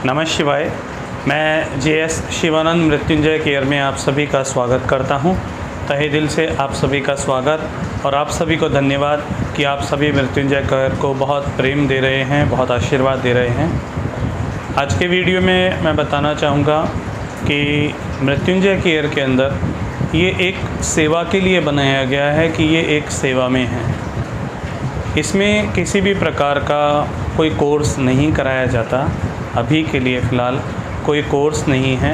नमः शिवाय। मैं JS शिवानंद मृत्युंजय केयर में आप सभी का स्वागत करता हूं। तहे दिल से आप सभी का स्वागत और आप सभी को धन्यवाद कि आप सभी मृत्युंजय केयर को बहुत प्रेम दे रहे हैं, बहुत आशीर्वाद दे रहे हैं। आज के वीडियो में मैं बताना चाहूँगा कि मृत्युंजय केयर के अंदर ये एक सेवा के लिए बनाया गया है कि ये एक सेवा में है। इसमें किसी भी प्रकार का कोई कोर्स नहीं कराया जाता। अभी के लिए फ़िलहाल कोई कोर्स नहीं है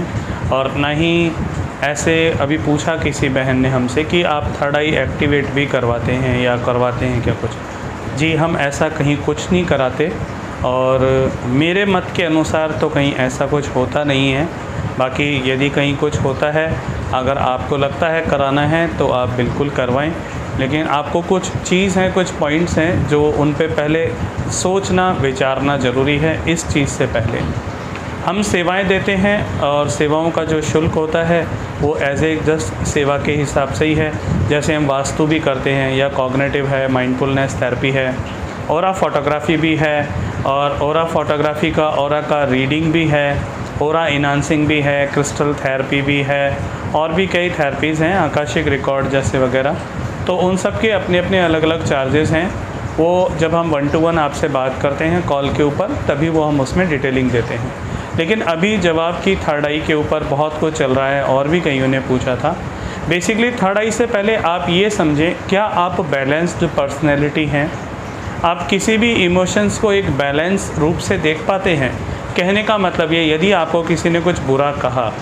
और ना ही ऐसे अभी पूछा किसी बहन ने हमसे कि आप थर्ड आई एक्टिवेट भी करवाते हैं या करवाते हैं क्या कुछ। जी, हम ऐसा कहीं कुछ नहीं कराते और मेरे मत के अनुसार तो कहीं ऐसा कुछ होता नहीं है। बाकी यदि कहीं कुछ होता है, अगर आपको लगता है कराना है तो आप बिल्कुल करवाएं, लेकिन आपको कुछ चीज़ हैं, कुछ पॉइंट्स हैं जो उन पे पहले सोचना विचारना ज़रूरी है। इस चीज़ से पहले हम सेवाएं देते हैं और सेवाओं का जो शुल्क होता है वो एज ए जस्ट सेवा के हिसाब से ही है। जैसे हम वास्तु भी करते हैं या कॉग्निटिव है, माइंडफुलनेस थेरेपी है, ऑरा फोटोग्राफी भी है और ऑरा फोटोग्राफी का ऑरा का रीडिंग भी है, ऑरा इनहांसिंग भी है, क्रिस्टल थेरेपी भी है और भी कई थेरेपीज़ हैं, आकाशिक रिकॉर्ड जैसे वगैरह। तो उन सब के अपने अपने अलग अलग चार्जेस हैं। वो जब हम 1 to 1 आपसे बात करते हैं कॉल के ऊपर, तभी वो हम उसमें डिटेलिंग देते हैं। लेकिन अभी जवाब की थर्ड आई के ऊपर बहुत कुछ चल रहा है और भी कईयों ने पूछा था। बेसिकली थर्ड आई से पहले आप ये समझें, क्या आप बैलेंस्ड पर्सनैलिटी हैं? आप किसी भी इमोशंस को एक बैलेंस रूप से देख पाते हैं? कहने का मतलब ये, यदि आपको किसी ने कुछ बुरा कहा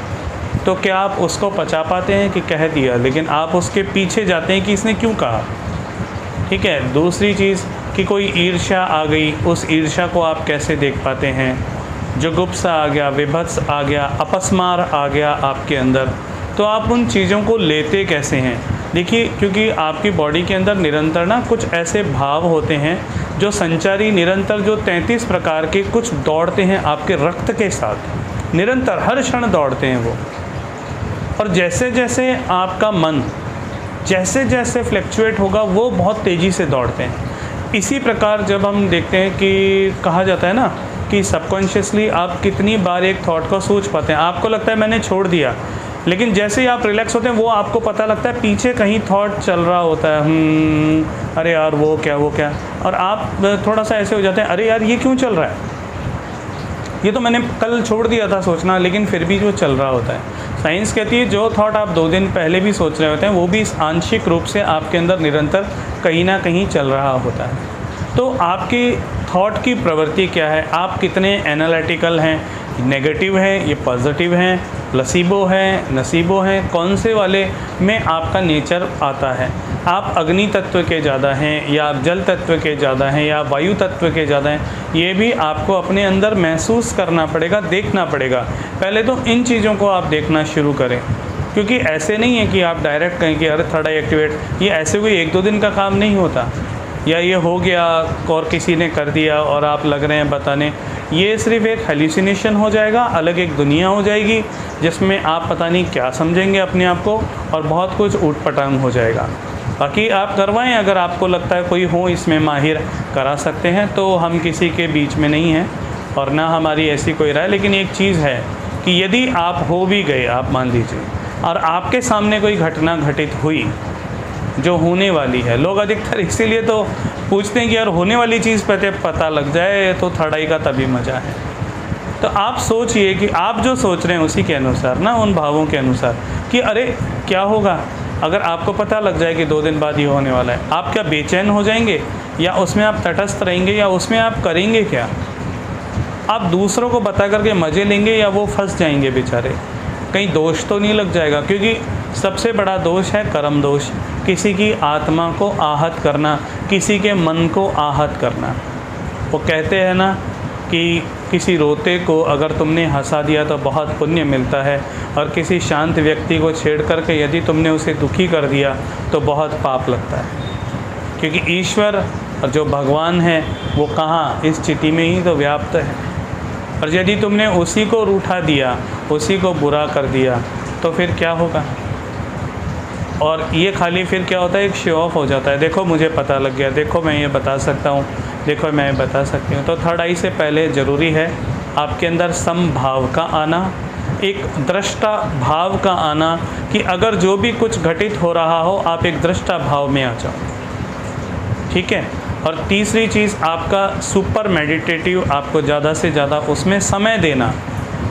तो क्या आप उसको पचा पाते हैं कि कह दिया, लेकिन आप उसके पीछे जाते हैं कि इसने क्यों कहा? ठीक है। दूसरी चीज़ कि कोई ईर्ष्या आ गई, उस ईर्ष्या को आप कैसे देख पाते हैं? जुगुप्सा आ गया, विभत्स आ गया, अपस्मार आ गया आपके अंदर, तो आप उन चीज़ों को लेते कैसे हैं? देखिए, क्योंकि आपकी बॉडी के अंदर निरंतर ना कुछ ऐसे भाव होते हैं जो संचारी निरंतर जो 33 प्रकार के कुछ दौड़ते हैं आपके रक्त के साथ, निरंतर हर क्षण दौड़ते हैं वो। और जैसे जैसे आपका मन जैसे जैसे फ्लक्चुएट होगा वो बहुत तेज़ी से दौड़ते हैं। इसी प्रकार जब हम देखते हैं कि कहा जाता है ना कि सबकॉन्शियसली आप कितनी बार एक थॉट को सोच पाते हैं। आपको लगता है मैंने छोड़ दिया, लेकिन जैसे ही आप रिलैक्स होते हैं वो आपको पता लगता है पीछे कहीं थॉट चल रहा होता है, अरे यार वो क्या, और आप थोड़ा सा ऐसे हो जाते हैं, अरे यार ये क्यों चल रहा है, ये तो मैंने कल छोड़ दिया था सोचना, लेकिन फिर भी जो चल रहा होता है। साइंस कहती है जो थॉट आप 2 दिन पहले भी सोच रहे होते हैं वो भी आंशिक रूप से आपके अंदर निरंतर कहीं ना कहीं चल रहा होता है। तो आपकी थॉट की प्रवृत्ति क्या है? आप कितने एनालिटिकल हैं? नेगेटिव हैं, ये पॉजिटिव हैं, प्लेसिबो हैं, नसीबो हैं, कौन से वाले में आपका नेचर आता है? आप अग्नि तत्व के ज़्यादा हैं या आप जल तत्व के ज़्यादा हैं या वायु तत्व के ज़्यादा हैं? ये भी आपको अपने अंदर महसूस करना पड़ेगा, देखना पड़ेगा। पहले तो इन चीज़ों को आप देखना शुरू करें, क्योंकि ऐसे नहीं है कि आप डायरेक्ट कहें कि अरे थर्ड आई एक्टिवेट, ये ऐसे कोई 1-2 दिन का काम नहीं होता या ये हो गया और किसी ने कर दिया और आप लग रहे हैं बताने। ये सिर्फ एक हेल्यूसिनेशन हो जाएगा, अलग एक दुनिया हो जाएगी जिसमें आप पता नहीं क्या समझेंगे अपने आप को और बहुत कुछ ऊट-पटांग हो जाएगा। बाकी आप करवाएं, अगर आपको लगता है कोई हो इसमें माहिर, करा सकते हैं। तो हम किसी के बीच में नहीं हैं और ना हमारी ऐसी कोई राय। लेकिन एक चीज़ है कि यदि आप हो भी गए, आप मान लीजिए, और आपके सामने कोई घटना घटित हुई जो होने वाली है, लोग अधिकतर इसीलिए तो पूछते हैं कि यार होने वाली चीज़ पता लग जाए तो थर्ड आई का तभी मज़ा है। तो आप सोचिए कि आप जो सोच रहे हैं उसी के अनुसार ना, उन भावों के अनुसार कि अरे क्या होगा अगर आपको पता लग जाए कि 2 दिन बाद ये होने वाला है। आप क्या बेचैन हो जाएंगे या उसमें आप तटस्थ रहेंगे या उसमें आप करेंगे क्या? आप दूसरों को बता करके मज़े लेंगे या वो फंस जाएंगे बेचारे? कहीं दोष तो नहीं लग जाएगा? क्योंकि सबसे बड़ा दोष है कर्म दोष, किसी की आत्मा को आहत करना, किसी के मन को आहत करना। वो कहते हैं ना कि किसी रोते को अगर तुमने हंसा दिया तो बहुत पुण्य मिलता है, और किसी शांत व्यक्ति को छेड़ करके यदि तुमने उसे दुखी कर दिया तो बहुत पाप लगता है। क्योंकि ईश्वर और जो भगवान है वो कहाँ, इस चिति में ही तो व्याप्त है। और यदि तुमने उसी को रूठा दिया, उसी को बुरा कर दिया, तो फिर क्या होगा? और ये खाली फिर क्या होता है, एक शो ऑफ हो जाता है। देखो मुझे पता लग गया, देखो मैं ये बता सकता हूँ, देखो मैं बता सकती हूँ। तो थर्ड आई से पहले ज़रूरी है आपके अंदर समभाव का आना, एक दृष्टा भाव का आना कि अगर जो भी कुछ घटित हो रहा हो आप एक दृष्टा भाव में आ जाओ, ठीक है। और तीसरी चीज़ आपका सुपर मेडिटेटिव, आपको ज़्यादा से ज़्यादा उसमें समय देना,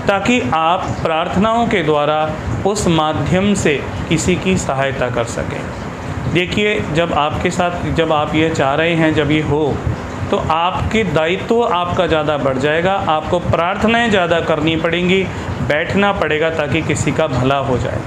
ताकि आप प्रार्थनाओं के द्वारा उस माध्यम से किसी की सहायता कर सकें। देखिए, जब आपके साथ जब आप ये चाह रहे हैं, जब ये हो, तो आपके दायित्व आपका ज़्यादा बढ़ जाएगा, आपको प्रार्थनाएं ज़्यादा करनी पड़ेंगी, बैठना पड़ेगा ताकि किसी का भला हो जाए।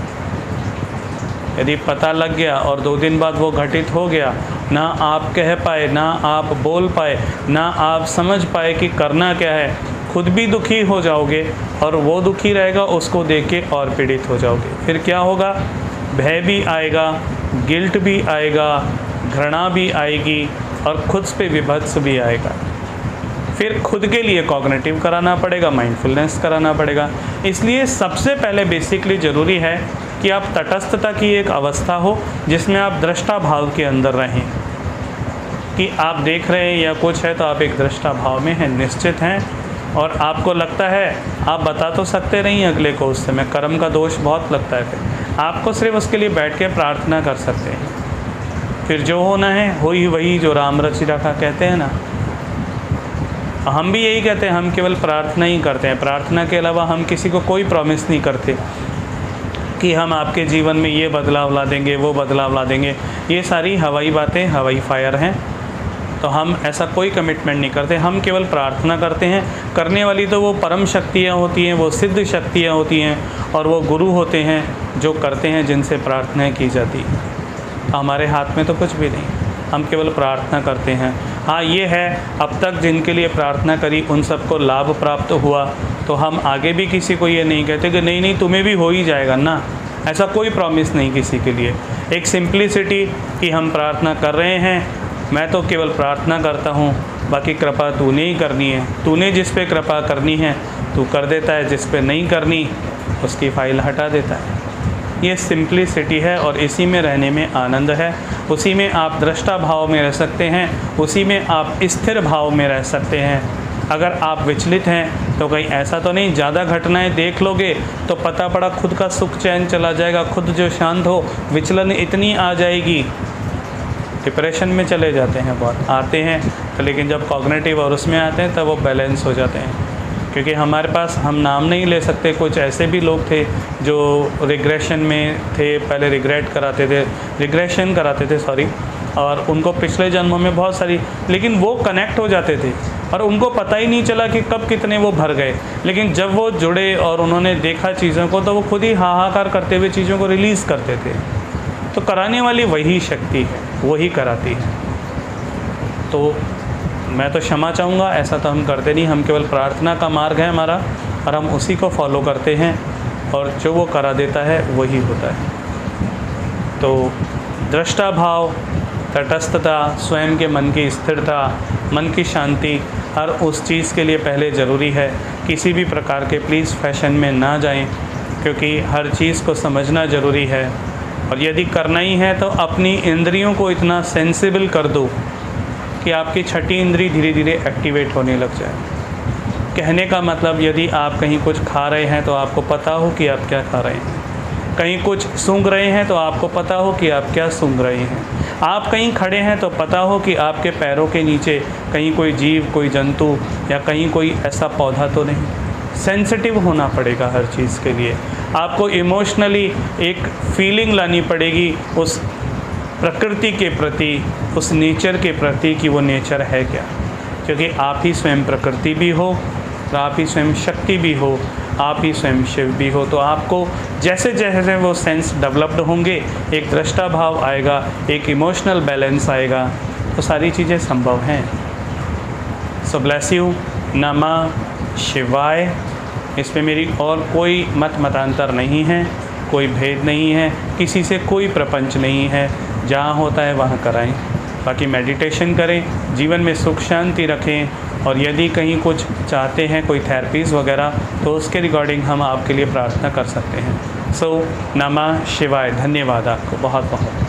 यदि पता लग गया और 2 दिन बाद वो घटित हो गया, ना आप कह पाए, ना आप बोल पाए, ना आप समझ पाए कि करना क्या है, खुद भी दुखी हो जाओगे और वो दुखी रहेगा, उसको देख के और पीड़ित हो जाओगे। फिर क्या होगा, भय भी आएगा, गिल्ट भी आएगा, घृणा भी आएगी और खुद पे विभत्स भी आएगा। फिर खुद के लिए कॉग्निटिव कराना पड़ेगा, माइंडफुलनेस कराना पड़ेगा। इसलिए सबसे पहले बेसिकली ज़रूरी है कि आप तटस्थता की एक अवस्था हो जिसमें आप दृष्टा भाव के अंदर रहें, कि आप देख रहे हैं या कुछ है तो आप एक दृष्टा भाव में हैं, निश्चित हैं। और आपको लगता है, आप बता तो सकते नहीं अगले को, उस समय कर्म का दोष बहुत लगता है, फिर आपको सिर्फ उसके लिए बैठ के प्रार्थना कर सकते हैं। फिर जो होना है हो ही वही, जो राम रचि रखा कहते हैं ना। हम भी यही कहते हैं, हम केवल प्रार्थना ही करते हैं, प्रार्थना के अलावा हम किसी को कोई प्रॉमिस नहीं करते कि हम आपके जीवन में ये बदलाव ला देंगे, वो बदलाव ला देंगे। ये सारी हवाई बातें, हवाई फायर हैं। तो हम ऐसा कोई कमिटमेंट नहीं करते, हम केवल प्रार्थना करते हैं। करने वाली तो वो परम शक्तियाँ होती हैं, वो सिद्ध शक्तियाँ होती हैं, और वो गुरु होते हैं जो करते हैं, जिनसे प्रार्थनाएँ की जाती हैं। हमारे हाथ में तो कुछ भी नहीं, हम केवल प्रार्थना करते हैं। हाँ, ये है, अब तक जिनके लिए प्रार्थना करी उन सबको लाभ प्राप्त हुआ, तो हम आगे भी किसी को ये नहीं कहते कि नहीं नहीं तुम्हें भी हो ही जाएगा ना। ऐसा कोई प्रॉमिस नहीं किसी के लिए। एक सिंप्लिसिटी कि हम प्रार्थना कर रहे हैं, मैं तो केवल प्रार्थना करता हूँ, बाकी कृपा तूने ही करनी है, तूने जिस पे कृपा करनी है तू कर देता है, जिस पे नहीं करनी उसकी फाइल हटा देता है। ये सिंप्लिसिटी है और इसी में रहने में आनंद है। उसी में आप दृष्टा भाव में रह सकते हैं, उसी में आप स्थिर भाव में रह सकते हैं। अगर आप विचलित हैं तो कहीं ऐसा तो नहीं ज़्यादा घटनाएं देख लोगे तो पता पड़ा खुद का सुख चैन चला जाएगा, खुद जो शांत हो, विचलन इतनी आ जाएगी, डिप्रेशन में चले जाते हैं, बहुत आते हैं। तो लेकिन जब कॉग्निटिव और उसमें आते हैं तब वो बैलेंस हो जाते हैं। क्योंकि हमारे पास, हम नाम नहीं ले सकते, कुछ ऐसे भी लोग थे जो रिग्रेशन में थे, पहले रिग्रेशन कराते थे सॉरी, और उनको पिछले जन्मों में बहुत सारी, लेकिन वो कनेक्ट हो जाते थे और उनको पता ही नहीं चला कि कब कितने वो भर गए। लेकिन जब वो जुड़े और उन्होंने देखा चीज़ों को, तो वो खुद ही हाहाकार करते हुए चीज़ों को रिलीज़ करते थे। तो कराने वाली वही शक्ति है, वही कराती है। तो मैं तो क्षमा चाहूँगा, ऐसा तो हम करते नहीं, हम केवल प्रार्थना का मार्ग है हमारा और हम उसी को फॉलो करते हैं, और जो वो करा देता है वही होता है। तो दृष्टा भाव, तटस्थता, स्वयं के मन की स्थिरता, मन की शांति, हर उस चीज़ के लिए पहले ज़रूरी है। किसी भी प्रकार के प्लीज़ फैशन में ना जाएं, क्योंकि हर चीज़ को समझना ज़रूरी है। और यदि करना ही है तो अपनी इंद्रियों को इतना सेंसिबल कर दो कि आपकी छठी इंद्री धीरे धीरे एक्टिवेट होने लग जाए। कहने का मतलब, यदि आप कहीं कुछ खा रहे हैं तो आपको पता हो कि आप क्या खा रहे हैं, कहीं कुछ सूंघ रहे हैं तो आपको पता हो कि आप क्या सूंघ रहे हैं, आप कहीं खड़े हैं तो पता हो कि आपके पैरों के नीचे कहीं कोई जीव, कोई जंतु या कहीं कोई ऐसा पौधा तो नहीं। सेंसिटिव होना पड़ेगा हर चीज़ के लिए। आपको इमोशनली एक फीलिंग लानी पड़ेगी उस प्रकृति के प्रति, उस नेचर के प्रति कि वो नेचर है क्या। क्योंकि आप ही स्वयं प्रकृति भी हो, आप ही स्वयं शक्ति भी हो, आप ही स्वयं शिव भी हो। तो आपको जैसे जैसे वो सेंस डेवलप्ड होंगे, एक दृष्टा भाव आएगा, एक इमोशनल बैलेंस आएगा, तो सारी चीज़ें संभव हैं। सो ब्लेस यू। नमः शिवाय। इसमें मेरी और कोई मतांतर नहीं है, कोई भेद नहीं है, किसी से कोई प्रपंच नहीं है। जहाँ होता है वहाँ कराएं। बाकी मेडिटेशन करें, जीवन में सुख शांति रखें, और यदि कहीं कुछ चाहते हैं, कोई थेरेपीज़ वगैरह, तो उसके रिगार्डिंग हम आपके लिए प्रार्थना कर सकते हैं। सो नमः शिवाय। धन्यवाद आपको बहुत बहुत।